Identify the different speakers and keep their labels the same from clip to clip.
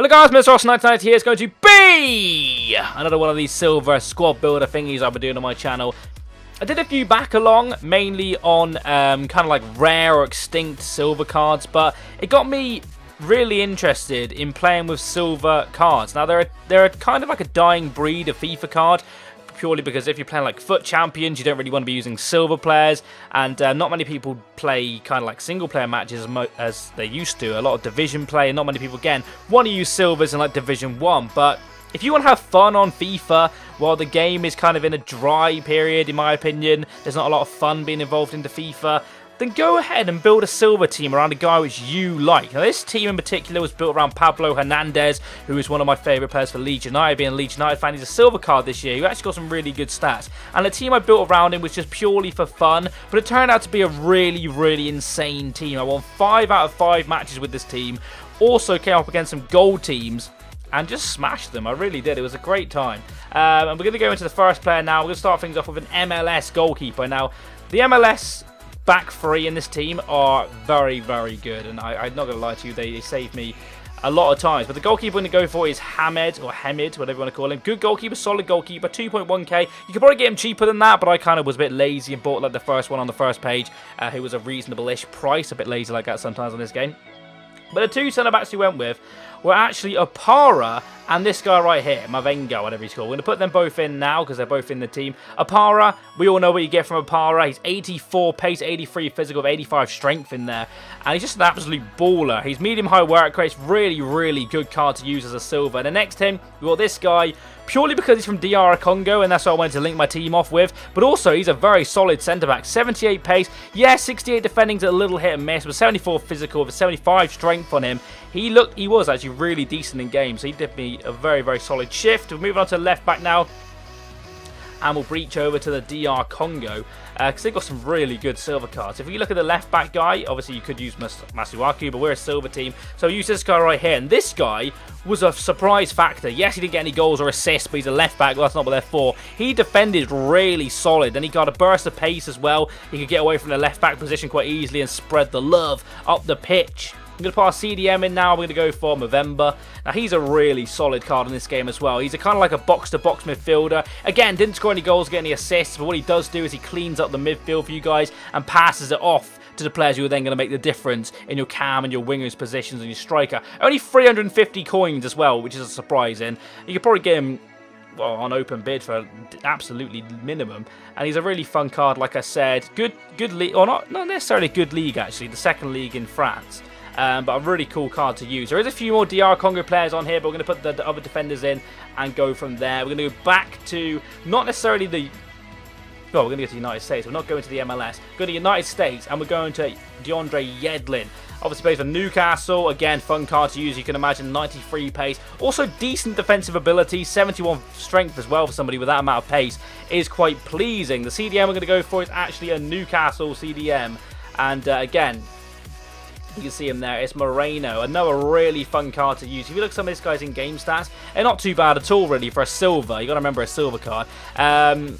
Speaker 1: Hello guys, Mr. Ross1990 here is going to be another one of these silver squad builder thingies I've been doing on my channel. I did a few back along, mainly on kind of like rare or extinct silver cards, but it got me really interested in playing with silver cards. Now they're kind of like a dying breed of FIFA card, purely because if you're playing like FUT Champions, you don't really want to be using silver players, and not many people play kind of like single player matches as they used to. A lot of division play, and not many people again want to use silvers in like Division 1. But if you want to have fun on FIFA while the game is kind of in a dry period, in my opinion, there's not a lot of fun being involved into FIFA, then go ahead and build a silver team around a guy which you like. Now, this team in particular was built around Pablo Hernandez, who is one of my favourite players for Leeds United. Being a Leeds United fan, he's a silver card this year. He actually got some really good stats. And the team I built around him was just purely for fun, but it turned out to be a really, really insane team. I won 5 out of 5 matches with this team. Also came up against some gold teams and just smashed them. I really did. It was a great time. And we're going to go into the first player now. We're going to start things off with an MLS goalkeeper. Now, the MLS back three in this team are very, very good, and I'm not going to lie to you, they saved me a lot of times. But the goalkeeper I'm going to go for is Hamid, or Hamid, whatever you want to call him. Good goalkeeper, solid goalkeeper, 2.1k. You could probably get him cheaper than that, but I kind of was a bit lazy and bought like the first one on the first page, who was a reasonable-ish price. A bit lazy like that sometimes on this game. But the two centre-backs we went with were actually Opara and this guy right here, Mavengo, whatever he's called. We're going to put them both in now because they're both in the team. Opara, we all know what you get from Opara. He's 84 pace, 83 physical, 85 strength in there. And he's just an absolute baller. He's medium-high work rate. Really, really good card to use as a silver. And the next to him, we've got this guy, purely because he's from DR Congo, and that's what I wanted to link my team off with. But also, he's a very solid centre-back. 78 pace, yeah, 68 defending's a little hit and miss, but 74 physical with 75 strength on him. He was actually really decent in games, so he did me a very, very solid shift. We're moving on to the left back now, and we'll breach over to the DR Congo, because they've got some really good silver cards. If you look at the left back guy, obviously you could use Masuaku, but we're a silver team, so use this guy right here. And this guy was a surprise factor. Yes, he didn't get any goals or assists, but he's a left back. Well, that's not what they're for. He defended really solid, and he got a burst of pace as well. He could get away from the left back position quite easily and spread the love up the pitch. I'm going to put our CDM in now. We're going to go for Movember. Now, he's a really solid card in this game as well. He's a kind of like a box-to-box midfielder. Again, didn't score any goals, get any assists, but what he does do is he cleans up the midfield for you guys and passes it off to the players who are then going to make the difference in your cam and your wingers positions and your striker. Only 350 coins as well, which is a surprising. You could probably get him, well, on open bid for absolutely minimum, and he's a really fun card. Like I said, good league, or not necessarily good league actually, the second league in France. But a really cool card to use. There is a few more DR Congo players on here, but we're going to put the other defenders in and go from there. We're going to go back to, not necessarily the... Well, we're going to go to the United States. We're not going to the MLS. We're going to the United States, and we're going to DeAndre Yedlin. Obviously plays for Newcastle. Again, fun card to use. You can imagine 93 pace. Also decent defensive ability. 71 strength as well for somebody with that amount of pace is quite pleasing. The CDM we're going to go for is actually a Newcastle CDM. And again, you can see him there. It's Moreno. Another really fun card to use. If you look at some of this guy's in-game stats, they're not too bad at all, really, for a silver. You got to remember a silver card. I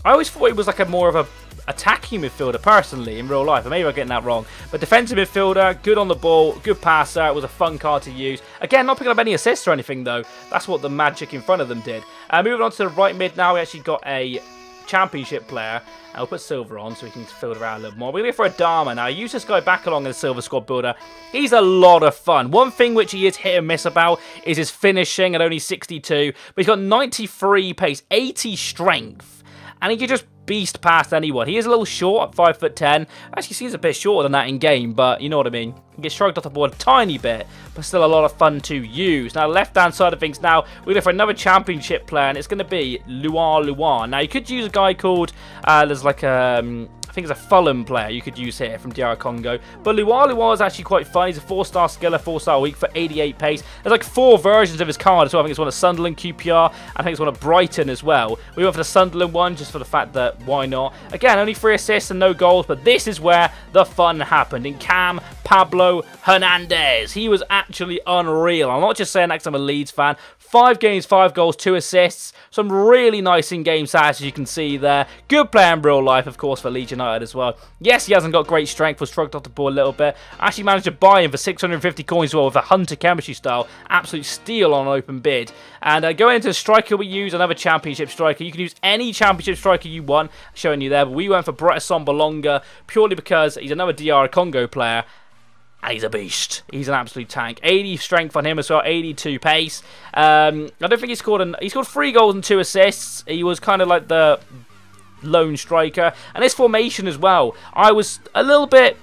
Speaker 1: always thought he was like a more of a attacking midfielder, personally, in real life. Or maybe I'm getting that wrong. But defensive midfielder, good on the ball, good passer. It was a fun card to use. Again, not picking up any assists or anything, though. That's what the magic in front of them did. Moving on to the right mid now, we actually got a championship player. I'll put silver on so we can filter out a little more. We're going to go for Adama now. I use this guy back along as a silver squad builder. He's a lot of fun. One thing which he is hit and miss about is his finishing at only 62. But he's got 93 pace, 80 strength, and he can just beast past anyone. He is a little short at 5'10". Actually seems a bit shorter than that in game, but you know what I mean. He gets shrugged off the board a tiny bit, but still a lot of fun to use. Now, left hand side of things now, we're going for another championship player, and it's going to be Luan. Now, you could use a guy called, there's like a... I think it's a Fulham player you could use here from DR Congo. But Luan is actually quite fun. He's a 4-star skiller, 4-star weak for 88 pace. There's like 4 versions of his card as well. I think it's one of Sunderland QPR. I think it's one of Brighton as well. We went for the Sunderland one just for the fact that why not? Again, only 3 assists and no goals, but this is where the fun happened. In cam, Pablo Hernandez. He was actually unreal. I'm not just saying that because I'm a Leeds fan. 5 games, 5 goals, 2 assists. Some really nice in-game stats, as you can see there. Good player in real life, of course, for Leeds United as well. Yes, he hasn't got great strength, was shrugged off the ball a little bit. I actually managed to buy him for 650 coins as well with a Hunter chemistry style. Absolute steal on an open bid. And going into the striker we use, another championship striker. You can use any championship striker you want, showing you there. But we went for Bretson Bolonga purely because he's another DR Congo player. And he's a beast. He's an absolute tank. 80 strength on him as well. 82 pace. I don't think he scored 3 goals and 2 assists. He was kind of like the lone striker. And his formation as well. I was a little bit,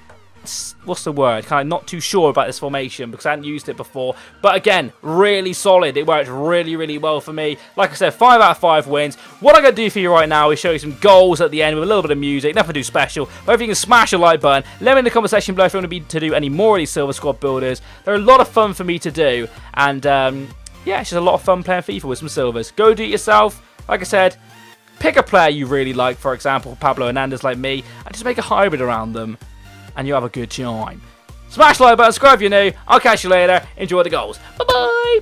Speaker 1: what's the word? Kind of not too sure about this formation because I hadn't used it before. But again, really solid. It worked really, really well for me. Like I said, 5 out of 5 wins. What I'm going to do for you right now is show you some goals at the end with a little bit of music. Nothing too special. But if you can smash a like button, let me in the comment section below if you want me to do any more of these Silver Squad builders. They're a lot of fun for me to do. And yeah, it's just a lot of fun playing FIFA with some silvers. Go do it yourself. Like I said, pick a player you really like, for example, Pablo Hernandez like me, and just make a hybrid around them. And you have a good time. Smash the like button, subscribe if you're new. I'll catch you later. Enjoy the goals. Bye-bye.